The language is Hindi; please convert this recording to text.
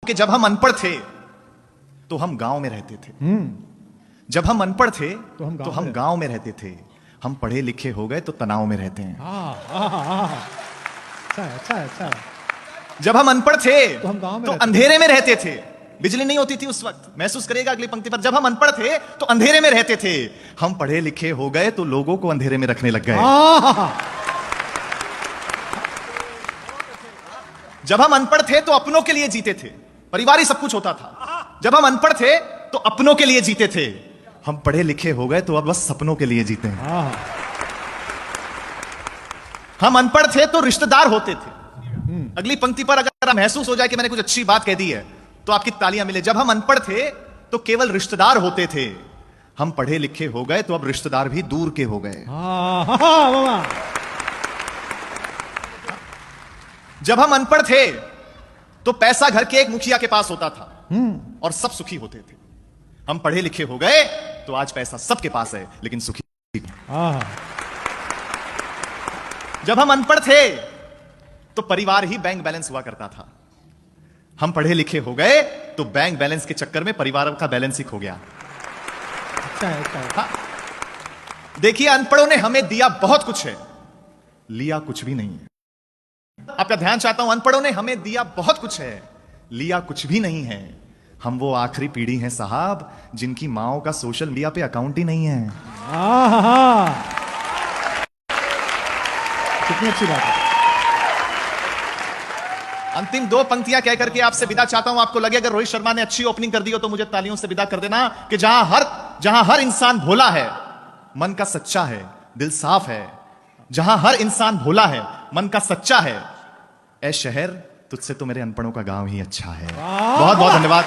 कि जब हम अनपढ़ थे तो हम गांव में रहते थे। जब हम अनपढ़ थे तो हम गांव में रहते थे। हम पढ़े लिखे हो गए तो तनाव में रहते हैं। अच्छा। जब हम अनपढ़ थे तो हम गांव में तो रहते अंधेरे में रहते थे। बिजली नहीं होती थी उस वक्त, महसूस करेगा अगली पंक्ति पर। जब हम अनपढ़ थे तो अंधेरे में रहते थे। हम पढ़े लिखे हो गए तो लोगों को अंधेरे में रखने लग गए। जब हम अनपढ़ थे तो अपनों के लिए जीते थे, परिवार ही सब कुछ होता था। जब हम अनपढ़ थे तो अपनों के लिए जीते थे। हम पढ़े लिखे हो गए तो अब बस सपनों के लिए जीते हैं। हम अनपढ़ थे तो रिश्तेदार होते थे। अगली पंक्ति पर अगर महसूस हो जाए कि मैंने कुछ अच्छी बात कह दी है तो आपकी तालियां मिले। जब हम अनपढ़ थे तो केवल रिश्तेदार होते थे। हम पढ़े लिखे हो गए तो अब रिश्तेदार भी दूर के हो गए। जब हम अनपढ़ थे तो पैसा घर के एक मुखिया के पास होता था और सब सुखी होते थे। हम पढ़े लिखे हो गए तो आज पैसा सबके पास है लेकिन सुखी। जब हम अनपढ़ थे तो परिवार ही बैंक बैलेंस हुआ करता था। हम पढ़े लिखे हो गए तो बैंक बैलेंस के चक्कर में परिवार का बैलेंस ही खो गया। हाँ। देखिए, अनपढ़ों ने हमें दिया बहुत कुछ है, लिया कुछ भी नहीं है। आपका ध्यान चाहता हूं, अनपढ़ों ने हमें दिया बहुत कुछ है, लिया कुछ भी नहीं है। हम वो आखिरी पीढ़ी हैं साहब जिनकी माओ का सोशल मीडिया पे अकाउंट ही नहीं है। कितनी अच्छी बात है। अंतिम दो पंक्तियां कह करके आपसे विदा चाहता हूं। आपको लगे अगर रोहित शर्मा ने अच्छी ओपनिंग कर दी हो तो मुझे तालियों से विदा कर देना कि जहां हर इंसान भोला है, मन का सच्चा है, दिल साफ है। जहां हर इंसान भोला है, मन का सच्चा है, ऐ शहर तुझसे तो मेरे अनपढ़ों का गांव ही अच्छा है। बहुत बहुत धन्यवाद।